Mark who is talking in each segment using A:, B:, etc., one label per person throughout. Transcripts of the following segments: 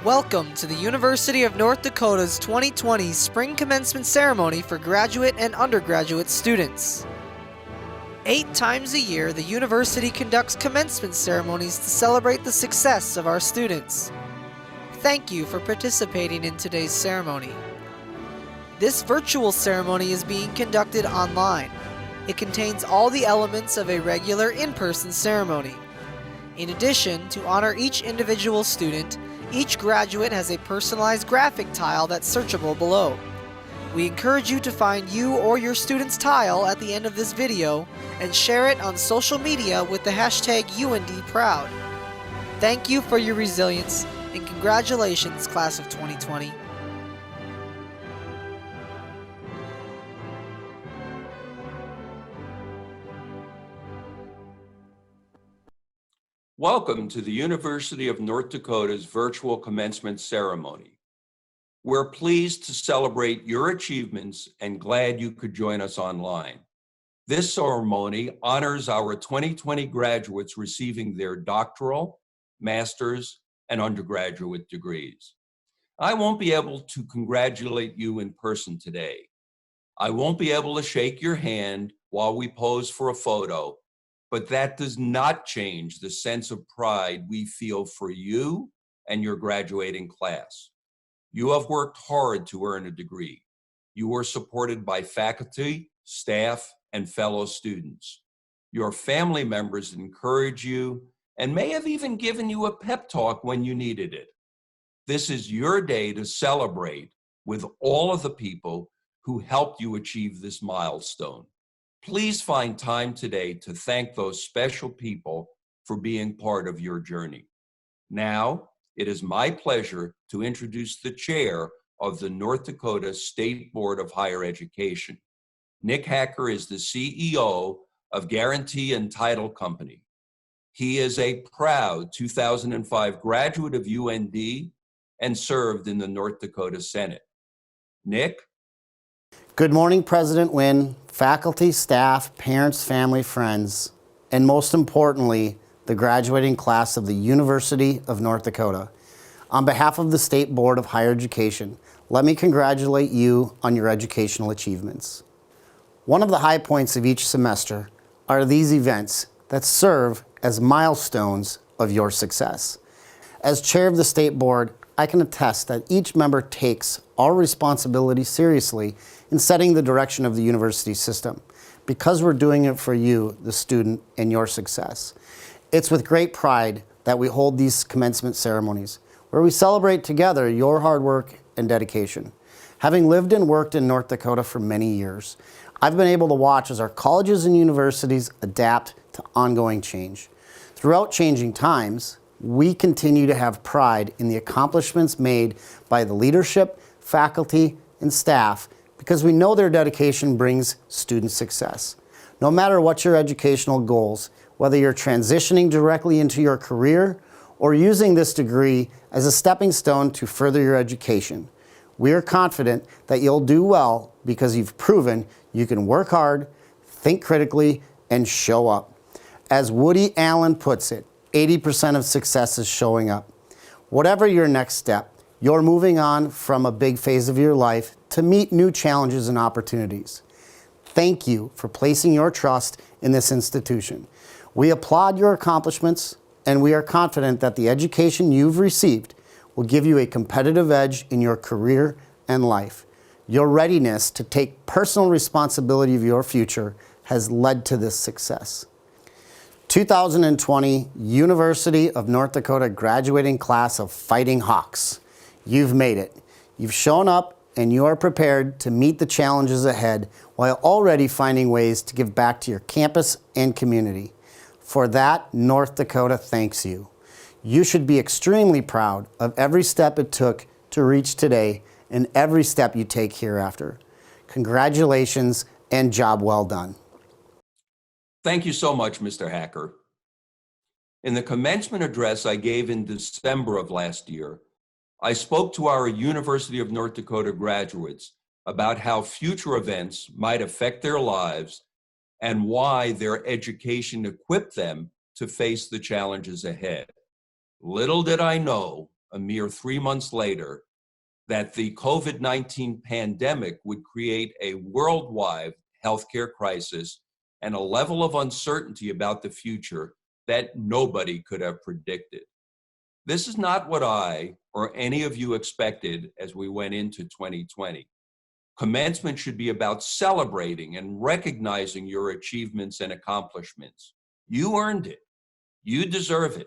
A: Welcome to the University of North Dakota's 2020 Spring Commencement Ceremony for graduate and undergraduate students. 8 times a year, the university conducts commencement ceremonies to celebrate the success of our students. Thank you for participating in today's ceremony. This virtual ceremony is being conducted online. It contains all the elements of a regular in-person ceremony. In addition, to honor each individual student, each graduate has a personalized graphic tile that's searchable below. We encourage you to find you or your student's tile at the end of this video and share it on social media with the hashtag UNDProud. Thank you for your resilience and congratulations, class of 2020.
B: Welcome to the University of North Dakota's virtual commencement ceremony. We're pleased to celebrate your achievements and glad you could join us online. This ceremony honors our 2020 graduates receiving their doctoral, master's, and undergraduate degrees. I won't be able to congratulate you in person today. I won't be able to shake your hand while we pose for a photo, but that does not change the sense of pride we feel for you and your graduating class. You have worked hard to earn a degree. You were supported by faculty, staff, and fellow students. Your family members encourage you and may have even given you a pep talk when you needed it. This is your day to celebrate with all of the people who helped you achieve this milestone. Please find time today to thank those special people for being part of your journey. Now, it is my pleasure to introduce the chair of the North Dakota State Board of Higher Education. Nick Hacker is the CEO of Guarantee and Title Company. He is a proud 2005 graduate of UND and served in the North Dakota Senate. Nick?
C: Good morning, President Wynn, faculty, staff, parents, family, friends, and most importantly, the graduating class of the University of North Dakota. On behalf of the State Board of Higher Education, let me congratulate you on your educational achievements. One of the high points of each semester are these events that serve as milestones of your success. As chair of the State Board, I can attest that each member takes our responsibility seriously in setting the direction of the university system, because we're doing it for you, the student, and your success. It's with great pride that we hold these commencement ceremonies, where we celebrate together your hard work and dedication. Having lived and worked in North Dakota for many years, I've been able to watch as our colleges and universities adapt to ongoing change. Throughout changing times, we continue to have pride in the accomplishments made by the leadership, faculty, and staff, because we know their dedication brings student success. No matter what your educational goals, whether you're transitioning directly into your career or using this degree as a stepping stone to further your education, we are confident that you'll do well because you've proven you can work hard, think critically, and show up. As Woody Allen puts it, 80% of success is showing up. Whatever your next step, you're moving on from a big phase of your life to meet new challenges and opportunities. Thank you for placing your trust in this institution. We applaud your accomplishments, and we are confident that the education you've received will give you a competitive edge in your career and life. Your readiness to take personal responsibility of your future has led to this success. 2020 University of North Dakota graduating class of Fighting Hawks. You've made it. You've shown up and you are prepared to meet the challenges ahead while already finding ways to give back to your campus and community. For that, North Dakota thanks you. You should be extremely proud of every step it took to reach today and every step you take hereafter. Congratulations and job well done.
B: Thank you so much, Mr. Hacker. In the commencement address I gave in December of last year, I spoke to our University of North Dakota graduates about how future events might affect their lives and why their education equipped them to face the challenges ahead. Little did I know a mere 3 months later, that the COVID-19 pandemic would create a worldwide healthcare crisis and a level of uncertainty about the future that nobody could have predicted. This is not what I or any of you expected as we went into 2020. Commencement should be about celebrating and recognizing your achievements and accomplishments. You earned it. You deserve it.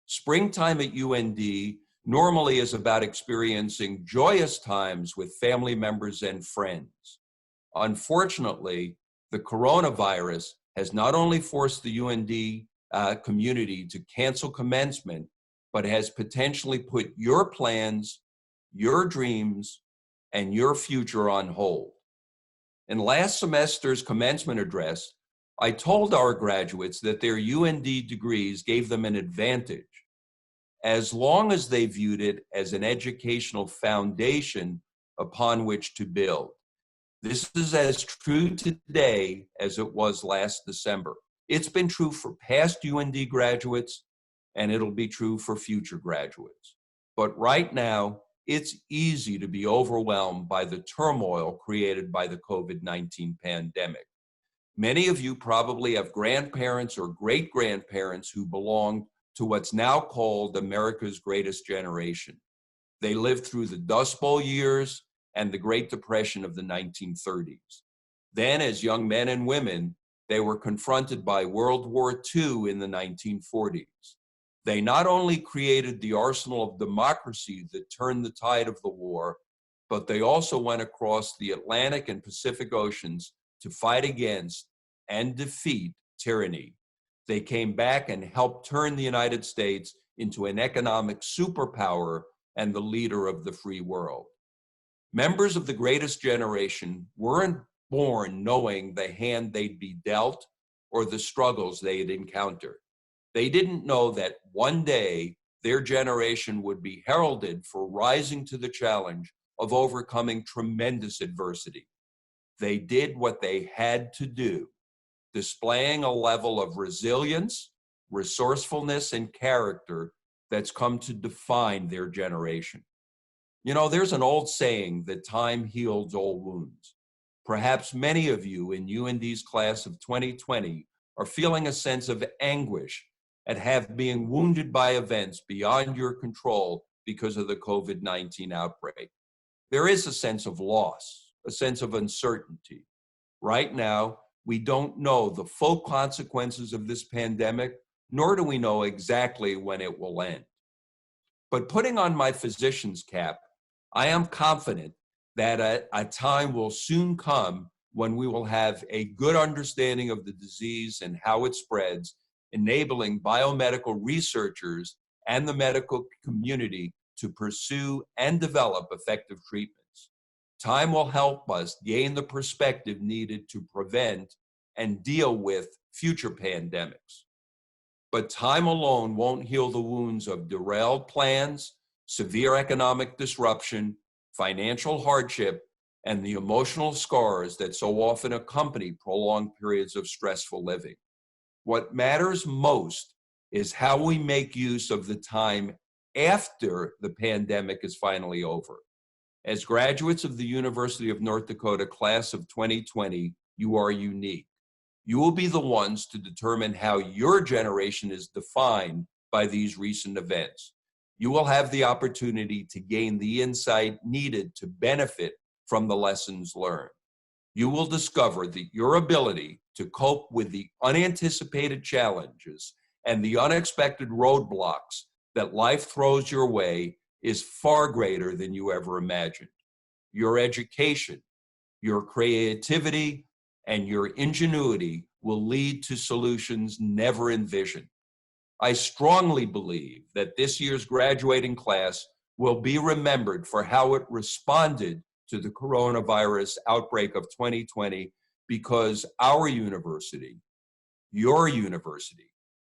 B: Springtime at UND normally is about experiencing joyous times with family members and friends. Unfortunately, the coronavirus has not only forced the UND community to cancel commencement, but has potentially put your plans, your dreams, and your future on hold. In last semester's commencement address, I told our graduates that their UND degrees gave them an advantage, as long as they viewed it as an educational foundation upon which to build. This is as true today as it was last December. It's been true for past UND graduates, and it'll be true for future graduates. But right now, it's easy to be overwhelmed by the turmoil created by the COVID-19 pandemic. Many of you probably have grandparents or great-grandparents who belong to what's now called America's greatest generation. They lived through the Dust Bowl years and the Great Depression of the 1930s. Then, as young men and women, they were confronted by World War II in the 1940s. They not only created the arsenal of democracy that turned the tide of the war, but they also went across the Atlantic and Pacific Oceans to fight against and defeat tyranny. They came back and helped turn the United States into an economic superpower and the leader of the free world. Members of the greatest generation weren't born knowing the hand they'd be dealt or the struggles they'd encounter. They didn't know that one day their generation would be heralded for rising to the challenge of overcoming tremendous adversity. They did what they had to do, displaying a level of resilience, resourcefulness, and character that's come to define their generation. You know, there's an old saying that time heals all wounds. Perhaps many of you in UND's class of 2020 are feeling a sense of anguish at being wounded by events beyond your control because of the COVID-19 outbreak. There is a sense of loss, a sense of uncertainty. Right now, we don't know the full consequences of this pandemic, nor do we know exactly when it will end. But putting on my physician's cap, I am confident that a time will soon come when we will have a good understanding of the disease and how it spreads, enabling biomedical researchers and the medical community to pursue and develop effective treatments. Time will help us gain the perspective needed to prevent and deal with future pandemics. But time alone won't heal the wounds of derailed plans, severe economic disruption, financial hardship, and the emotional scars that so often accompany prolonged periods of stressful living. What matters most is how we make use of the time after the pandemic is finally over. As graduates of the University of North Dakota class of 2020, you are unique. You will be the ones to determine how your generation is defined by these recent events. You will have the opportunity to gain the insight needed to benefit from the lessons learned. You will discover that your ability to cope with the unanticipated challenges and the unexpected roadblocks that life throws your way is far greater than you ever imagined. Your education, your creativity, and your ingenuity will lead to solutions never envisioned. I strongly believe that this year's graduating class will be remembered for how it responded to the coronavirus outbreak of 2020 because our university, your university,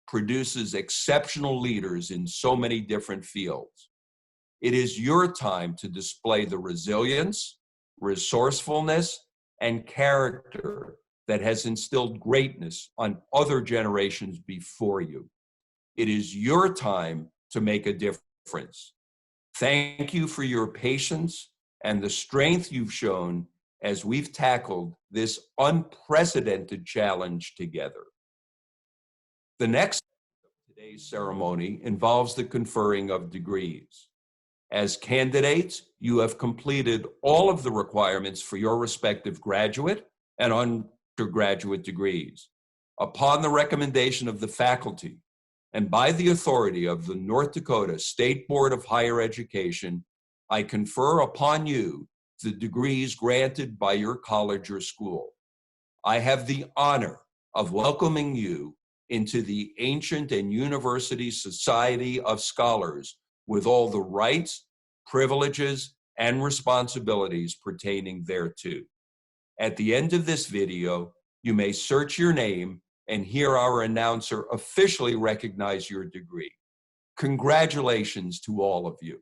B: produces exceptional leaders in so many different fields. It is your time to display the resilience, resourcefulness, and character that has instilled greatness on other generations before you. It is your time to make a difference. Thank you for your patience and the strength you've shown as we've tackled this unprecedented challenge together. The next step of today's ceremony involves the conferring of degrees. As candidates, you have completed all of the requirements for your respective graduate and undergraduate degrees. Upon the recommendation of the faculty and by the authority of the North Dakota State Board of Higher Education, I confer upon you the degrees granted by your college or school. I have the honor of welcoming you into the Ancient and University Society of Scholars with all the rights, privileges, and responsibilities pertaining thereto. At the end of this video, you may search your name and hear our announcer officially recognize your degree. Congratulations to all of you.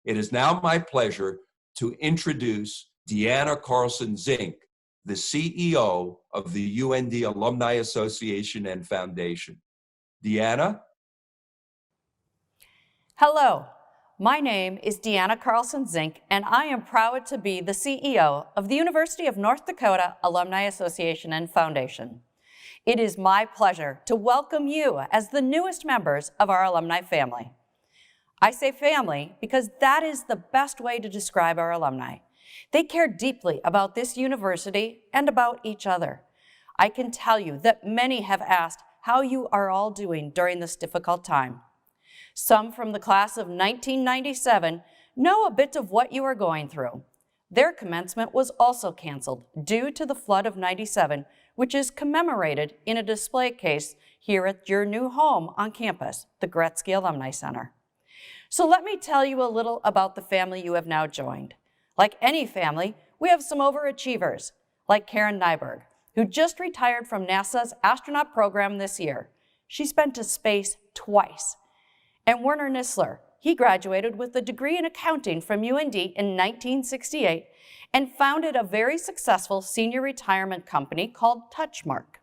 B: It is now my pleasure to introduce Deanna Carlson Zink, the CEO of the UND Alumni Association and Foundation. Deanna?
D: Hello, my name is Deanna Carlson Zink, and I am proud to be the CEO of the University of North Dakota Alumni Association and Foundation. It is my pleasure to welcome you as the newest members of our alumni family. I say family because that is the best way to describe our alumni. They care deeply about this university and about each other. I can tell you that many have asked how you are all doing during this difficult time. Some from the class of 1997 know a bit of what you are going through. Their commencement was also canceled due to the flood of '97, which is commemorated in a display case here at your new home on campus, the Gretzky Alumni Center. So let me tell you a little about the family you have now joined. Like any family, we have some overachievers, like Karen Nyberg, who just retired from NASA's astronaut program this year. She spent to space twice. And Werner Nisler, he graduated with a degree in accounting from UND in 1968 and founded a very successful senior retirement company called Touchmark.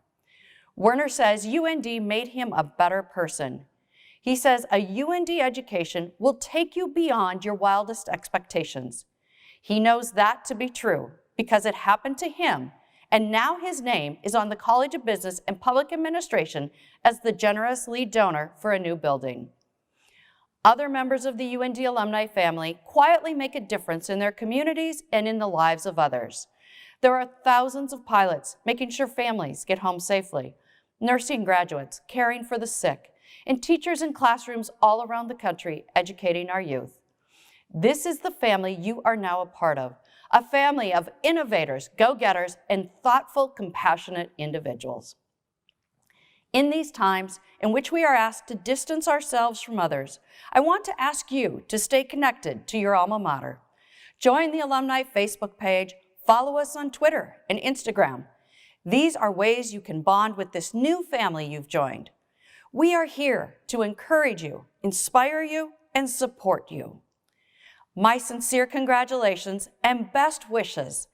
D: Werner says UND made him a better person. He says a UND education will take you beyond your wildest expectations. He knows that to be true because it happened to him, and now his name is on the College of Business and Public Administration as the generous lead donor for a new building. Other members of the UND alumni family quietly make a difference in their communities and in the lives of others. There are thousands of pilots making sure families get home safely, nursing graduates caring for the sick, and teachers in classrooms all around the country educating our youth. This is the family you are now a part of, a family of innovators, go-getters, and thoughtful, compassionate individuals. In these times in which we are asked to distance ourselves from others, I want to ask you to stay connected to your alma mater. Join the alumni Facebook page, follow us on Twitter and Instagram. These are ways you can bond with this new family you've joined. We are here to encourage you, inspire you, and support you. My sincere congratulations and best wishes.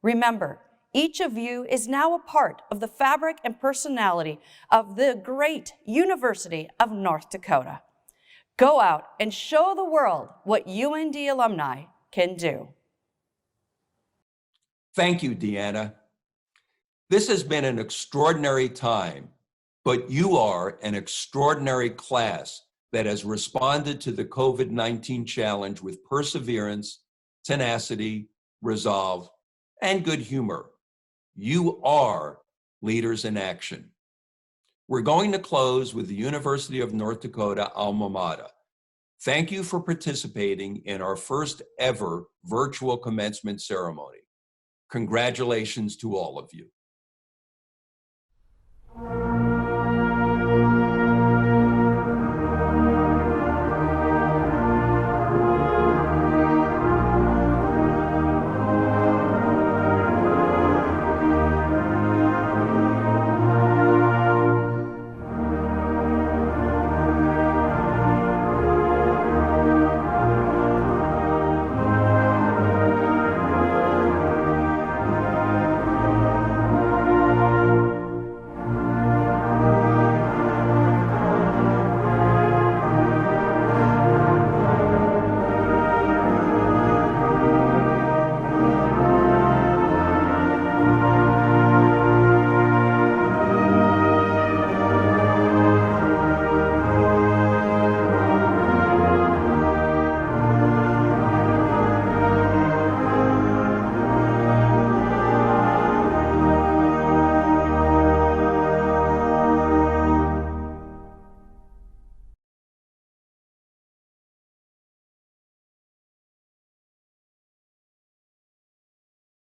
D: Remember, each of you is now a part of the fabric and personality of the great University of North Dakota. Go out and show the world what UND alumni can do.
B: Thank you, Deanna. This has been an extraordinary time, but you are an extraordinary class that has responded to the COVID-19 challenge with perseverance, tenacity, resolve, and good humor. You are leaders in action. We're going to close with the University of North Dakota alma mater. Thank you for participating in our first ever virtual commencement ceremony. Congratulations to all of you.